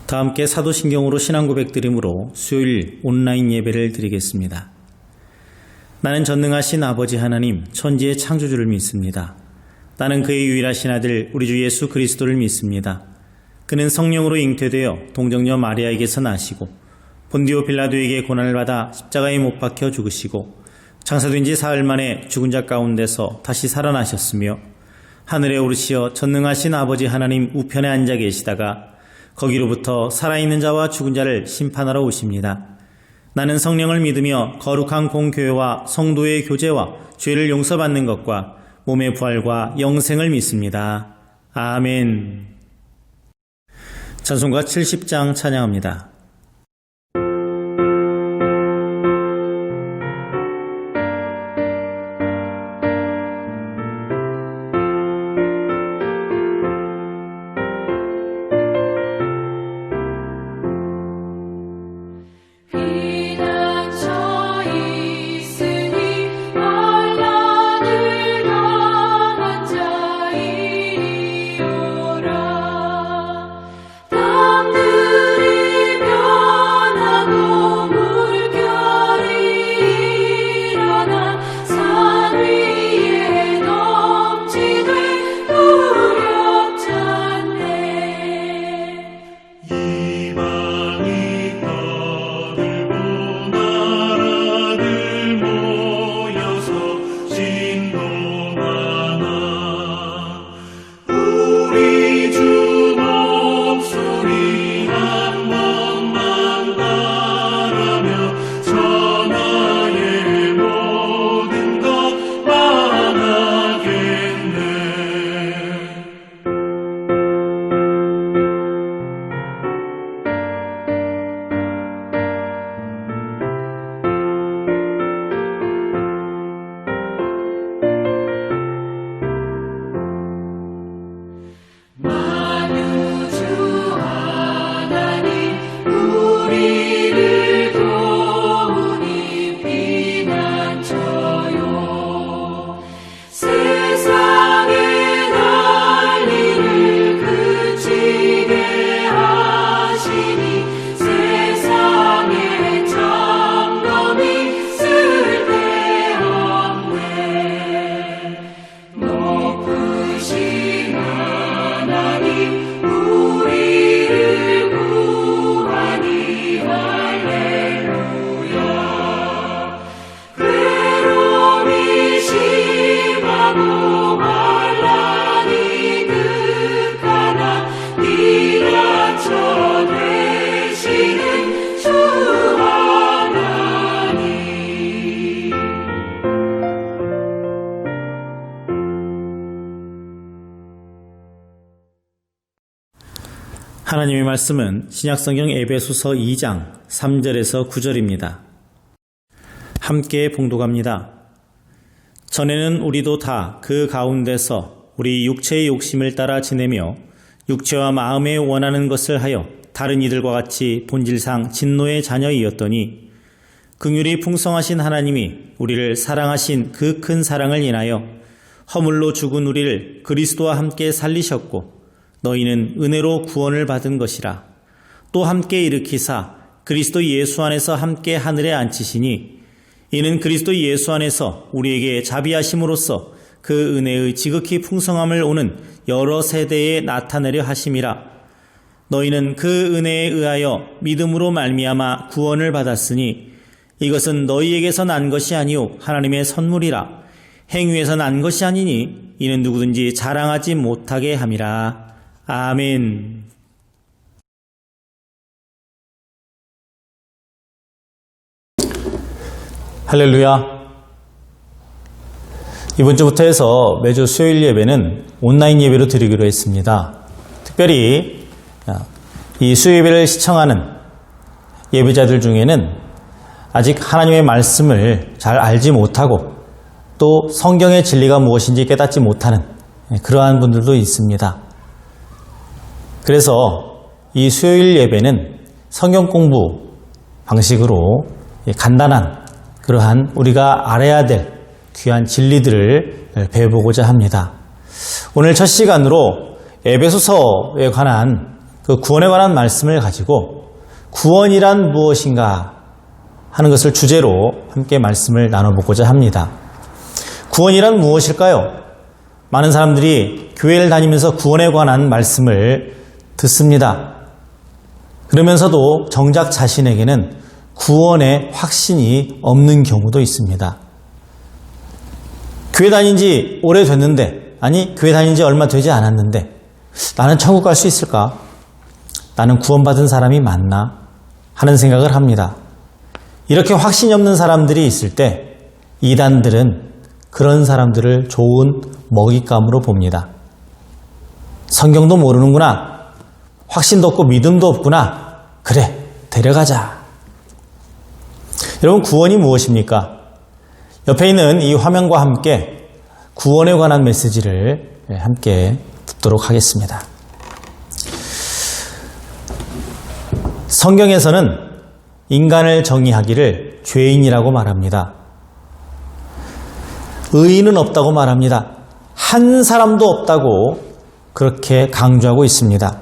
다 함께 사도신경으로 신앙고백 드림으로 수요일 온라인 예배를 드리겠습니다. 나는 전능하신 아버지 하나님 천지의 창조주를 믿습니다. 나는 그의 유일하신 아들 우리 주 예수 그리스도를 믿습니다. 그는 성령으로 잉태되어 동정녀 마리아에게서 나시고 본디오 빌라도에게 고난을 받아 십자가에 못 박혀 죽으시고 장사된 지 사흘 만에 죽은 자 가운데서 다시 살아나셨으며 하늘에 오르시어 전능하신 아버지 하나님 우편에 앉아 계시다가 거기로부터 살아있는 자와 죽은 자를 심판하러 오십니다. 나는 성령을 믿으며 거룩한 공교회와 성도의 교제와 죄를 용서받는 것과 몸의 부활과 영생을 믿습니다. 아멘. 찬송가 70장 찬양합니다. 하나님의 말씀은 신약성경 에베소서 2장 3절에서 9절입니다. 함께 봉독합니다. 전에는 우리도 다 그 가운데서 우리 육체의 욕심을 따라 지내며 육체와 마음에 원하는 것을 하여 다른 이들과 같이 본질상 진노의 자녀이었더니 긍휼이 풍성하신 하나님이 우리를 사랑하신 그 큰 사랑을 인하여 허물로 죽은 우리를 그리스도와 함께 살리셨고 너희는 은혜로 구원을 받은 것이라. 또 함께 일으키사 그리스도 예수 안에서 함께 하늘에 앉히시니 이는 그리스도 예수 안에서 우리에게 자비하심으로써 그 은혜의 지극히 풍성함을 오는 여러 세대에 나타내려 하심이라. 너희는 그 은혜에 의하여 믿음으로 말미암아 구원을 받았으니 이것은 너희에게서 난 것이 아니요 하나님의 선물이라. 행위에서 난 것이 아니니 이는 누구든지 자랑하지 못하게 함이라. 아멘. 할렐루야. 이번 주부터 해서 매주 수요일 예배는 온라인 예배로 드리기로 했습니다. 특별히 이 수요 예배를 시청하는 예배자들 중에는 아직 하나님의 말씀을 잘 알지 못하고 또 성경의 진리가 무엇인지 깨닫지 못하는 그러한 분들도 있습니다. 그래서 이 수요일 예배는 성경 공부 방식으로 간단한 그러한 우리가 알아야 될 귀한 진리들을 배워보고자 합니다. 오늘 첫 시간으로 에베소서에 관한 그 구원에 관한 말씀을 가지고 구원이란 무엇인가 하는 것을 주제로 함께 말씀을 나눠보고자 합니다. 구원이란 무엇일까요? 많은 사람들이 교회를 다니면서 구원에 관한 말씀을 듣습니다. 그러면서도 정작 자신에게는 구원의 확신이 없는 경우도 있습니다. 교회 다닌 지 오래됐는데, 아니 교회 다닌 지 얼마 되지 않았는데 나는 천국 갈 수 있을까? 나는 구원받은 사람이 맞나? 하는 생각을 합니다. 이렇게 확신이 없는 사람들이 있을 때 이단들은 그런 사람들을 좋은 먹잇감으로 봅니다. 성경도 모르는구나. 확신도 없고 믿음도 없구나. 그래, 데려가자. 여러분, 구원이 무엇입니까? 옆에 있는 이 화면과 함께 구원에 관한 메시지를 함께 듣도록 하겠습니다. 성경에서는 인간을 정의하기를 죄인이라고 말합니다. 의인은 없다고 말합니다. 한 사람도 없다고 그렇게 강조하고 있습니다.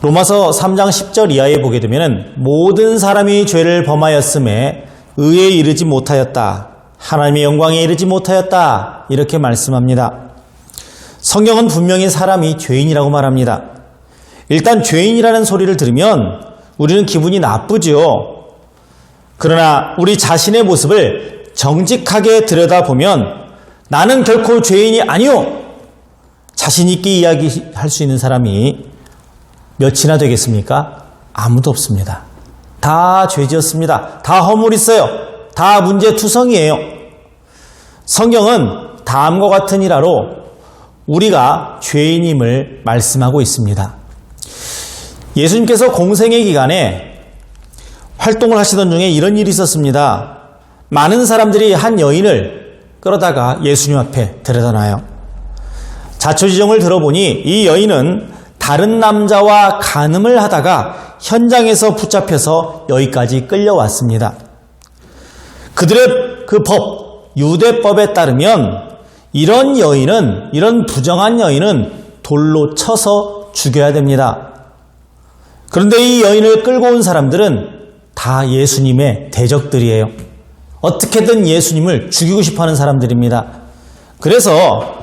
로마서 3장 10절 이하에 보게 되면 모든 사람이 죄를 범하였음에 의에 이르지 못하였다. 하나님의 영광에 이르지 못하였다. 이렇게 말씀합니다. 성경은 분명히 사람이 죄인이라고 말합니다. 일단 죄인이라는 소리를 들으면 우리는 기분이 나쁘죠. 그러나 우리 자신의 모습을 정직하게 들여다보면 나는 결코 죄인이 아니오. 자신 있게 이야기할 수 있는 사람이 몇이나 되겠습니까? 아무도 없습니다. 다 죄지었습니다. 다 허물 있어요. 다 문제투성이에요. 성경은 다음과 같은 일화로 우리가 죄인임을 말씀하고 있습니다. 예수님께서 공생의 기간에 활동을 하시던 중에 이런 일이 있었습니다. 많은 사람들이 한 여인을 끌어다가 예수님 앞에 데려다 놔요. 자초지종을 들어보니 이 여인은 다른 남자와 간음을 하다가 현장에서 붙잡혀서 여기까지 끌려왔습니다. 그들의 그 법, 유대법에 따르면 이런 여인은, 이런 부정한 여인은 돌로 쳐서 죽여야 됩니다. 그런데 이 여인을 끌고 온 사람들은 다 예수님의 대적들이에요. 어떻게든 예수님을 죽이고 싶어하는 사람들입니다. 그래서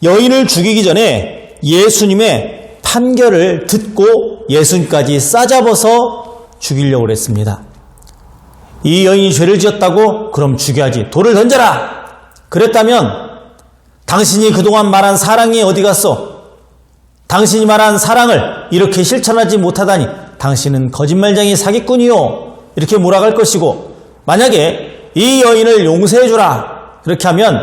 여인을 죽이기 전에 예수님의 판결을 듣고 예수님까지 싸잡아서 죽이려고 했습니다. 이 여인이 죄를 지었다고? 그럼 죽여야지. 돌을 던져라! 그랬다면 당신이 그동안 말한 사랑이 어디 갔어? 당신이 말한 사랑을 이렇게 실천하지 못하다니 당신은 거짓말쟁이 사기꾼이요. 이렇게 몰아갈 것이고, 만약에 이 여인을 용서해 주라 그렇게 하면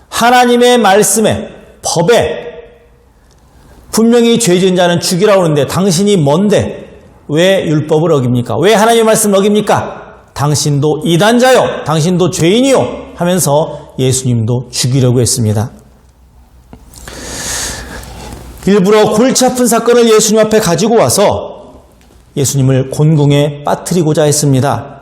하나님의 말씀에, 법에 분명히 죄 지은 자는 죽이라고 하는데 당신이 뭔데 왜 율법을 어깁니까? 왜 하나님의 말씀을 어깁니까? 당신도 이단자요, 당신도 죄인이요 하면서 예수님도 죽이려고 했습니다. 일부러 골치 아픈 사건을 예수님 앞에 가지고 와서 예수님을 곤궁에 빠뜨리고자 했습니다.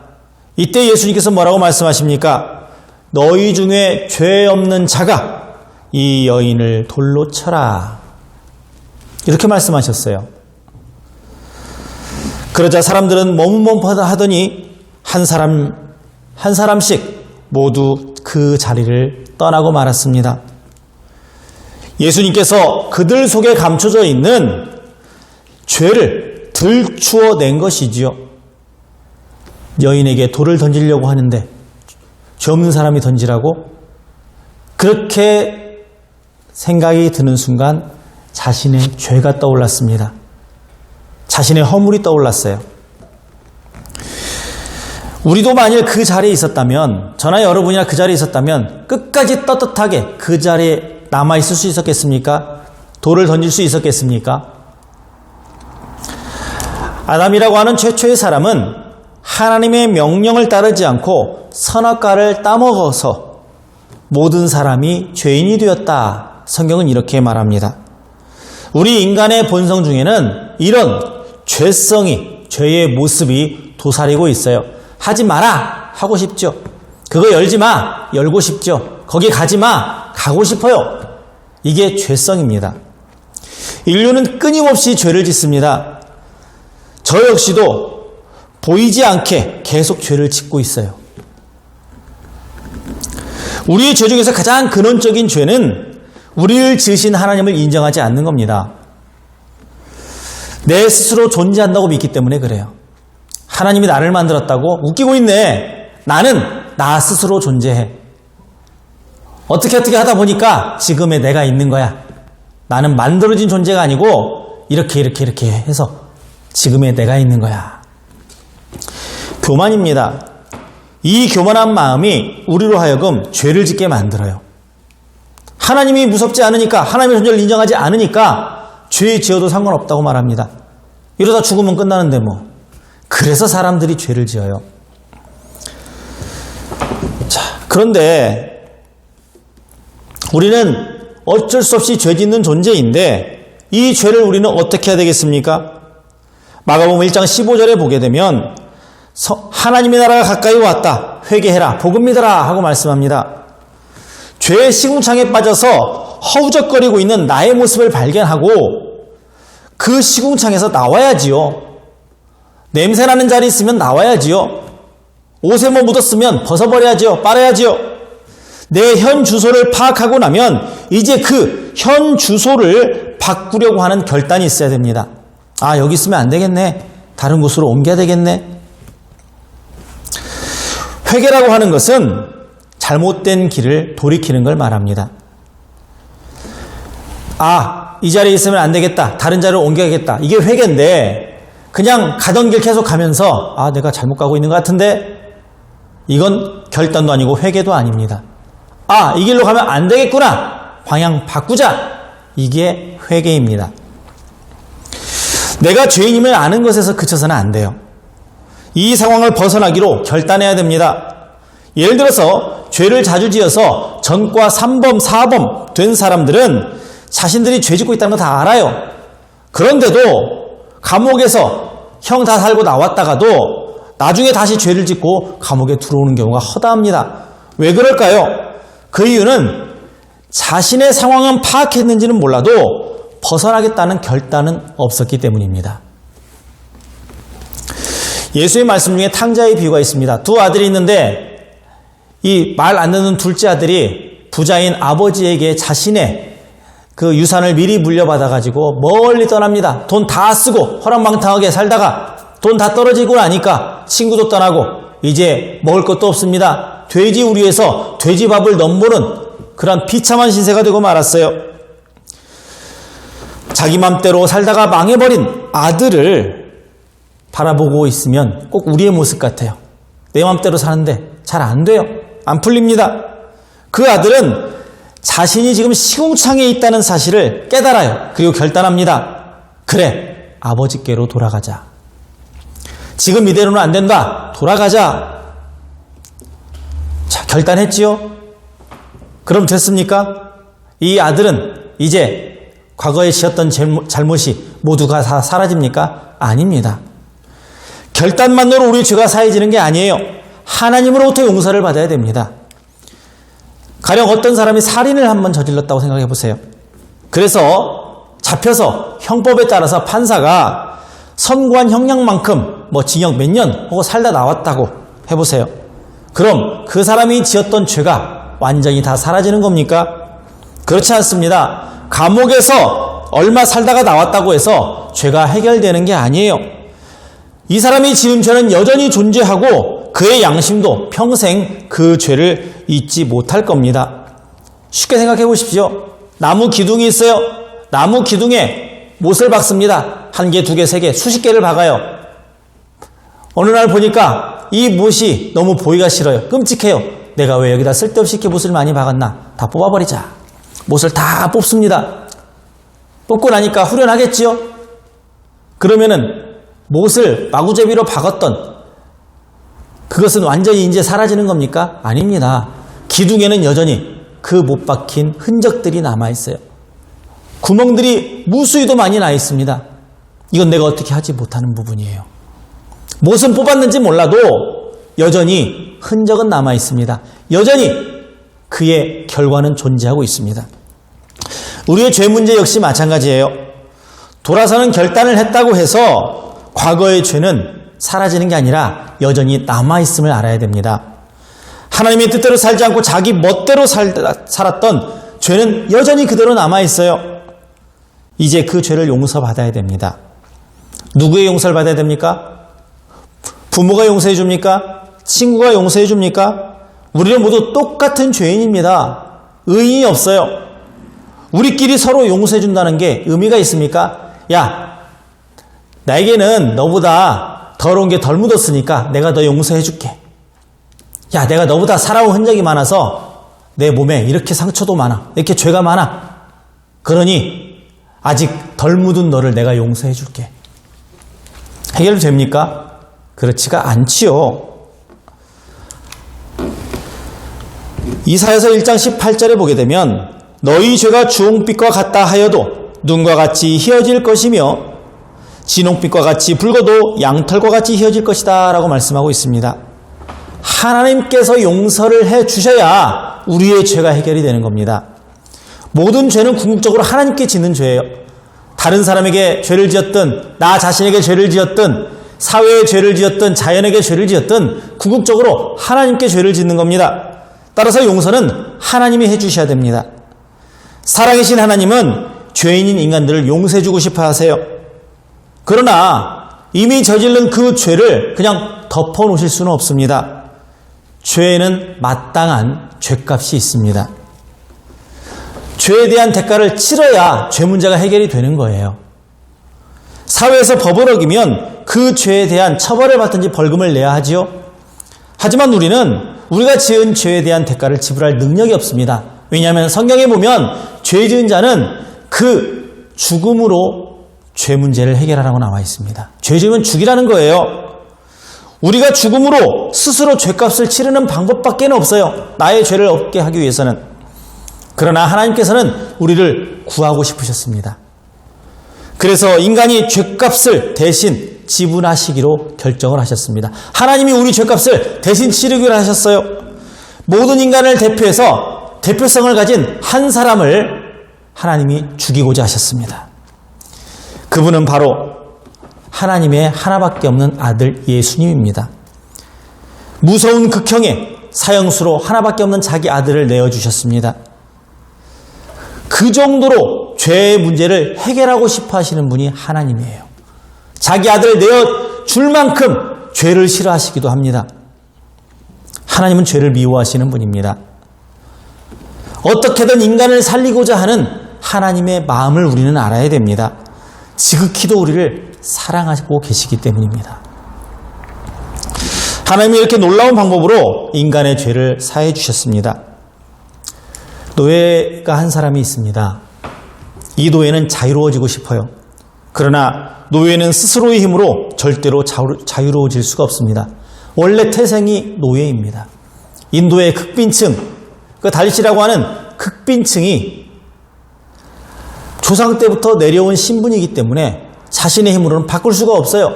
이때 예수님께서 뭐라고 말씀하십니까? 너희 중에 죄 없는 자가 이 여인을 돌로 쳐라. 이렇게 말씀하셨어요. 그러자 사람들은 머뭇머뭇하더니 한 사람씩 모두 그 자리를 떠나고 말았습니다. 예수님께서 그들 속에 감춰져 있는 죄를 들추어낸 것이지요. 여인에게 돌을 던지려고 하는데 죄 없는 사람이 던지라고? 그렇게 생각이 드는 순간 자신의 죄가 떠올랐습니다. 자신의 허물이 떠올랐어요. 우리도 만일 그 자리에 있었다면, 저나 여러분이나 그 자리에 있었다면 끝까지 떳떳하게 그 자리에 남아있을 수 있었겠습니까? 돌을 던질 수 있었겠습니까? 아담이라고 하는 최초의 사람은 하나님의 명령을 따르지 않고 선악과를 따먹어서 모든 사람이 죄인이 되었다. 성경은 이렇게 말합니다. 우리 인간의 본성 중에는 이런 죄성이, 죄의 모습이 도사리고 있어요. 하지 마라! 하고 싶죠. 그거 열지 마! 열고 싶죠. 거기 가지 마! 가고 싶어요. 이게 죄성입니다. 인류는 끊임없이 죄를 짓습니다. 저 역시도 보이지 않게 계속 죄를 짓고 있어요. 우리의 죄 중에서 가장 근원적인 죄는 우리를 지으신 하나님을 인정하지 않는 겁니다. 내 스스로 존재한다고 믿기 때문에 그래요. 하나님이 나를 만들었다고? 웃기고 있네. 나는 나 스스로 존재해. 어떻게 하다 보니까 지금의 내가 있는 거야. 나는 만들어진 존재가 아니고 이렇게 해서 지금의 내가 있는 거야. 교만입니다. 이 교만한 마음이 우리로 하여금 죄를 짓게 만들어요. 하나님이 무섭지 않으니까, 하나님의 존재를 인정하지 않으니까 죄 지어도 상관없다고 말합니다. 이러다 죽으면 끝나는데 뭐. 그래서 사람들이 죄를 지어요. 자, 그런데 우리는 어쩔 수 없이 죄 짓는 존재인데 이 죄를 우리는 어떻게 해야 되겠습니까? 마가복음 1장 15절에 보게 되면 하나님의 나라가 가까이 왔다. 회개해라. 복음 믿어라. 하고 말씀합니다. 죄의 시궁창에 빠져서 허우적거리고 있는 나의 모습을 발견하고 그 시궁창에서 나와야지요. 냄새나는 자리 있으면 나와야지요. 옷에 뭐 묻었으면 벗어버려야지요. 빨아야지요. 내 현 주소를 파악하고 나면 이제 그 현 주소를 바꾸려고 하는 결단이 있어야 됩니다. 아, 여기 있으면 안 되겠네. 다른 곳으로 옮겨야 되겠네. 회개라고 하는 것은 잘못된 길을 돌이키는 걸 말합니다. 아, 이 자리에 있으면 안 되겠다. 다른 자리로 옮겨야겠다. 이게 회개인데 그냥 가던 길 계속 가면서 아, 내가 잘못 가고 있는 것 같은데 이건 결단도 아니고 회개도 아닙니다. 아, 이 길로 가면 안 되겠구나. 방향 바꾸자. 이게 회개입니다. 내가 죄인임을 아는 것에서 그쳐서는 안 돼요. 이 상황을 벗어나기로 결단해야 됩니다. 예를 들어서 죄를 자주 지어서 전과 3범, 4범 된 사람들은 자신들이 죄 짓고 있다는 거 다 알아요. 그런데도 감옥에서 형 다 살고 나왔다가도 나중에 다시 죄를 짓고 감옥에 들어오는 경우가 허다합니다. 왜 그럴까요? 그 이유는 자신의 상황은 파악했는지는 몰라도 벗어나겠다는 결단은 없었기 때문입니다. 예수의 말씀 중에 탕자의 비유가 있습니다. 두 아들이 있는데 이 말 안 듣는 둘째 아들이 부자인 아버지에게 자신의 그 유산을 미리 물려받아가지고 멀리 떠납니다. 돈 다 쓰고 허랑방탕하게 살다가 돈 다 떨어지고 나니까 친구도 떠나고 이제 먹을 것도 없습니다. 돼지 우리에서 돼지밥을 넘보는 그런 비참한 신세가 되고 말았어요. 자기 맘대로 살다가 망해버린 아들을 바라보고 있으면 꼭 우리의 모습 같아요. 내 맘대로 사는데 잘 안 돼요. 안 풀립니다. 그 아들은 자신이 지금 시궁창에 있다는 사실을 깨달아요. 그리고 결단합니다. 그래, 아버지께로 돌아가자. 지금 이대로는 안 된다. 돌아가자. 자, 결단했지요? 그럼 됐습니까? 이 아들은 이제 과거에 지었던 잘못이 모두가 다 사라집니까? 아닙니다. 결단만으로 우리 죄가 사해지는 게 아니에요. 하나님으로부터 용서를 받아야 됩니다. 가령 어떤 사람이 살인을 한번 저질렀다고 생각해 보세요. 그래서 잡혀서 형법에 따라서 판사가 선고한 형량만큼 뭐 징역 몇 년 하고 살다 나왔다고 해보세요. 그럼 그 사람이 지었던 죄가 완전히 다 사라지는 겁니까? 그렇지 않습니다. 감옥에서 얼마 살다가 나왔다고 해서 죄가 해결되는 게 아니에요. 이 사람이 지은 죄는 여전히 존재하고 그의 양심도 평생 그 죄를 잊지 못할 겁니다. 쉽게 생각해 보십시오. 나무 기둥이 있어요. 나무 기둥에 못을 박습니다. 1개, 2개, 3개, 수십 개를 박아요. 어느 날 보니까 이 못이 너무 보기가 싫어요. 끔찍해요. 내가 왜 여기다 쓸데없이 이렇게 못을 많이 박았나? 다 뽑아버리자. 못을 다 뽑습니다. 뽑고 나니까 후련하겠지요? 그러면은 못을 마구제비로 박았던 그것은 완전히 이제 사라지는 겁니까? 아닙니다. 기둥에는 여전히 그 못 박힌 흔적들이 남아있어요. 구멍들이 무수히도 많이 나 있습니다. 이건 내가 어떻게 하지 못하는 부분이에요. 못은 뽑았는지 몰라도 여전히 흔적은 남아 있습니다. 여전히 그의 결과는 존재하고 있습니다. 우리의 죄 문제 역시 마찬가지예요. 돌아서는 결단을 했다고 해서 과거의 죄는 사라지는 게 아니라 여전히 남아있음을 알아야 됩니다. 하나님의 뜻대로 살지 않고 자기 멋대로 살았던 죄는 여전히 그대로 남아있어요. 이제 그 죄를 용서받아야 됩니다. 누구의 용서를 받아야 됩니까? 부모가 용서해 줍니까? 친구가 용서해 줍니까? 우리는 모두 똑같은 죄인입니다. 의인이 없어요. 우리끼리 서로 용서해 준다는 게 의미가 있습니까? 야, 나에게는 너보다 더러운 게 덜 묻었으니까 내가 너 용서해 줄게. 야, 내가 너보다 살아온 흔적이 많아서 내 몸에 이렇게 상처도 많아. 이렇게 죄가 많아. 그러니 아직 덜 묻은 너를 내가 용서해 줄게. 해결됩니까? 그렇지가 않지요. 이사야서 1장 18절에 보게 되면 너희 죄가 주홍빛과 같다 하여도 눈과 같이 희어질 것이며 진홍빛과 같이 붉어도 양털과 같이 희어질 것이다 라고 말씀하고 있습니다. 하나님께서 용서를 해 주셔야 우리의 죄가 해결이 되는 겁니다. 모든 죄는 궁극적으로 하나님께 짓는 죄예요. 다른 사람에게 죄를 지었든 나 자신에게 죄를 지었든 사회에 죄를 지었든 자연에게 죄를 지었든 궁극적으로 하나님께 죄를 짓는 겁니다. 따라서 용서는 하나님이 해주셔야 됩니다. 살아계신 하나님은 죄인인 인간들을 용서해주고 싶어 하세요. 그러나 이미 저지른 그 죄를 그냥 덮어놓으실 수는 없습니다. 죄에는 마땅한 죄값이 있습니다. 죄에 대한 대가를 치러야 죄 문제가 해결이 되는 거예요. 사회에서 법을 어기면 그 죄에 대한 처벌을 받든지 벌금을 내야 하지요. 하지만 우리는 우리가 지은 죄에 대한 대가를 지불할 능력이 없습니다. 왜냐하면 성경에 보면 죄 지은 자는 그 죽음으로 죄 문제를 해결하라고 나와 있습니다. 죄 지으면 죽이라는 거예요. 우리가 죽음으로 스스로 죄값을 치르는 방법밖에 없어요. 나의 죄를 없게 하기 위해서는. 그러나 하나님께서는 우리를 구하고 싶으셨습니다. 그래서 인간이 죄값을 대신 지불하시기로 결정을 하셨습니다. 하나님이 우리 죄값을 대신 치르기로 하셨어요. 모든 인간을 대표해서 대표성을 가진 한 사람을 하나님이 죽이고자 하셨습니다. 그분은 바로 하나님의 하나밖에 없는 아들 예수님입니다. 무서운 극형의 사형수로 하나밖에 없는 자기 아들을 내어주셨습니다. 그 정도로 죄의 문제를 해결하고 싶어 하시는 분이 하나님이에요. 자기 아들을 내어줄 만큼 죄를 싫어하시기도 합니다. 하나님은 죄를 미워하시는 분입니다. 어떻게든 인간을 살리고자 하는 하나님의 마음을 우리는 알아야 됩니다. 지극히도 우리를 사랑하고 계시기 때문입니다. 하나님이 이렇게 놀라운 방법으로 인간의 죄를 사해 주셨습니다. 노예가 한 사람이 있습니다. 이 노예는 자유로워지고 싶어요. 그러나 노예는 스스로의 힘으로 절대로 자유로워질 수가 없습니다. 원래 태생이 노예입니다. 인도의 극빈층, 그 달시라고 하는 극빈층이 조상 때부터 내려온 신분이기 때문에 자신의 힘으로는 바꿀 수가 없어요.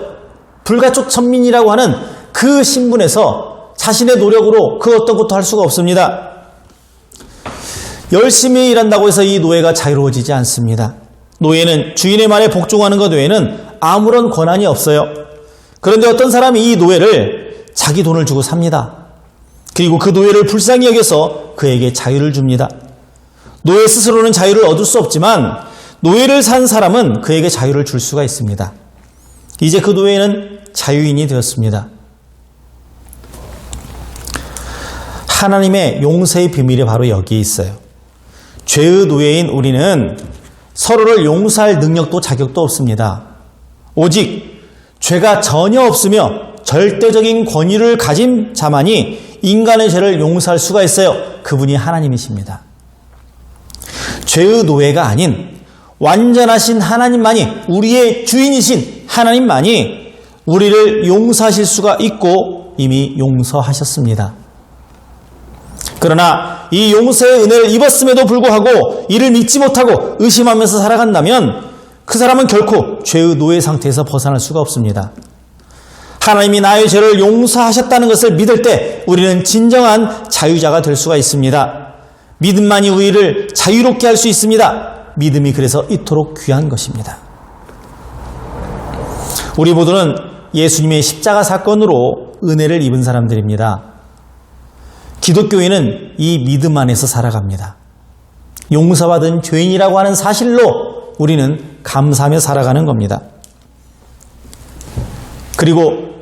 불가촉 천민이라고 하는 그 신분에서 자신의 노력으로 그 어떤 것도 할 수가 없습니다. 열심히 일한다고 해서 이 노예가 자유로워지지 않습니다. 노예는 주인의 말에 복종하는 것 외에는 아무런 권한이 없어요. 그런데 어떤 사람이 이 노예를 자기 돈을 주고 삽니다. 그리고 그 노예를 불쌍히 여겨서 그에게 자유를 줍니다. 노예 스스로는 자유를 얻을 수 없지만 노예를 산 사람은 그에게 자유를 줄 수가 있습니다. 이제 그 노예는 자유인이 되었습니다. 하나님의 용서의 비밀이 바로 여기에 있어요. 죄의 노예인 우리는 서로를 용서할 능력도 자격도 없습니다. 오직 죄가 전혀 없으며 절대적인 권위를 가진 자만이 인간의 죄를 용서할 수가 있어요. 그분이 하나님이십니다. 죄의 노예가 아닌 완전하신 하나님만이, 우리의 주인이신 하나님만이 우리를 용서하실 수가 있고 이미 용서하셨습니다. 그러나 이 용서의 은혜를 입었음에도 불구하고 이를 믿지 못하고 의심하면서 살아간다면 그 사람은 결코 죄의 노예 상태에서 벗어날 수가 없습니다. 하나님이 나의 죄를 용서하셨다는 것을 믿을 때 우리는 진정한 자유자가 될 수가 있습니다. 믿음만이 우리를 자유롭게 할 수 있습니다. 믿음이 그래서 이토록 귀한 것입니다. 우리 모두는 예수님의 십자가 사건으로 은혜를 입은 사람들입니다. 기독교인은 이 믿음 안에서 살아갑니다. 용서받은 죄인이라고 하는 사실로 우리는 감사하며 살아가는 겁니다. 그리고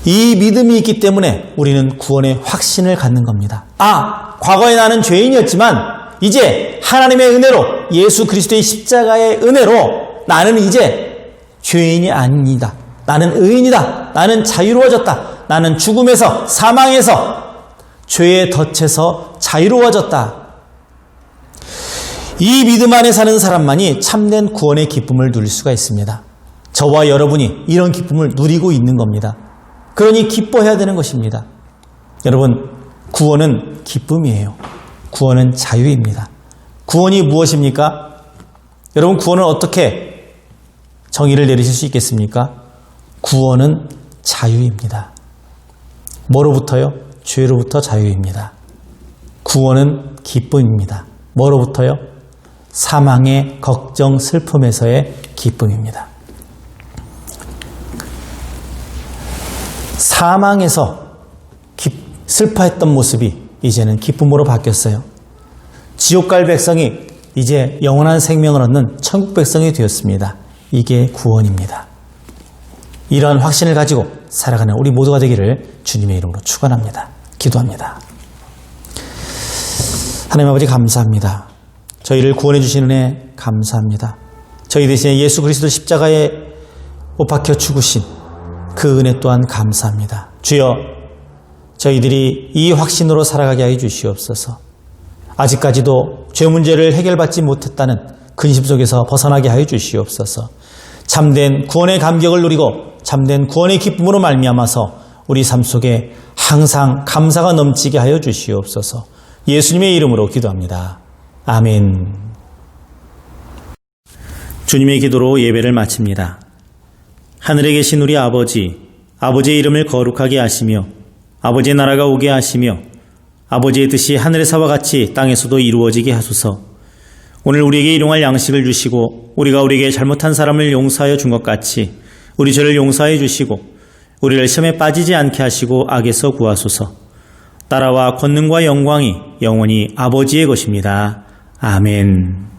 이 믿음이 있기 때문에 우리는 구원의 확신을 갖는 겁니다. 과거에 나는 죄인이었지만 이제 하나님의 은혜로, 예수 그리스도의 십자가의 은혜로 나는 이제 죄인이 아닙니다. 나는 의인이다. 나는 자유로워졌다. 나는 죽음에서, 사망에서, 죄의 덫에서 자유로워졌다. 이 믿음 안에 사는 사람만이 참된 구원의 기쁨을 누릴 수가 있습니다. 저와 여러분이 이런 기쁨을 누리고 있는 겁니다. 그러니 기뻐해야 되는 것입니다. 여러분, 구원은 기쁨이에요. 구원은 자유입니다. 구원이 무엇입니까? 여러분, 구원은 어떻게 정의를 내리실 수 있겠습니까? 구원은 자유입니다. 뭐로부터요? 죄로부터 자유입니다. 구원은 기쁨입니다. 뭐로부터요? 사망의 걱정, 슬픔에서의 기쁨입니다. 사망에서 슬퍼했던 모습이 이제는 기쁨으로 바뀌었어요. 지옥 갈 백성이 이제 영원한 생명을 얻는 천국 백성이 되었습니다. 이게 구원입니다. 이러한 확신을 가지고 살아가는 우리 모두가 되기를 주님의 이름으로 축원합니다. 기도합니다. 하나님 아버지, 감사합니다. 저희를 구원해 주신 은혜 감사합니다. 저희 대신에 예수 그리스도 십자가에 못 박혀 죽으신 그 은혜 또한 감사합니다. 주여, 저희들이 이 확신으로 살아가게 하여 주시옵소서. 아직까지도 죄 문제를 해결받지 못했다는 근심 속에서 벗어나게 하여 주시옵소서. 참된 구원의 감격을 누리고 참된 구원의 기쁨으로 말미암아서 우리 삶 속에 항상 감사가 넘치게 하여 주시옵소서. 예수님의 이름으로 기도합니다. 아멘. 주님의 기도로 예배를 마칩니다. 하늘에 계신 우리 아버지, 아버지의 이름을 거룩하게 하시며 아버지의 나라가 오게 하시며 아버지의 뜻이 하늘에서와 같이 땅에서도 이루어지게 하소서. 오늘 우리에게 일용할 양식을 주시고 우리가 우리에게 잘못한 사람을 용서하여 준 것 같이 우리 죄를 용서해 주시고 우리를 시험에 빠지지 않게 하시고 악에서 구하소서. 나라와 권능과 영광이 영원히 아버지의 것입니다. 아멘.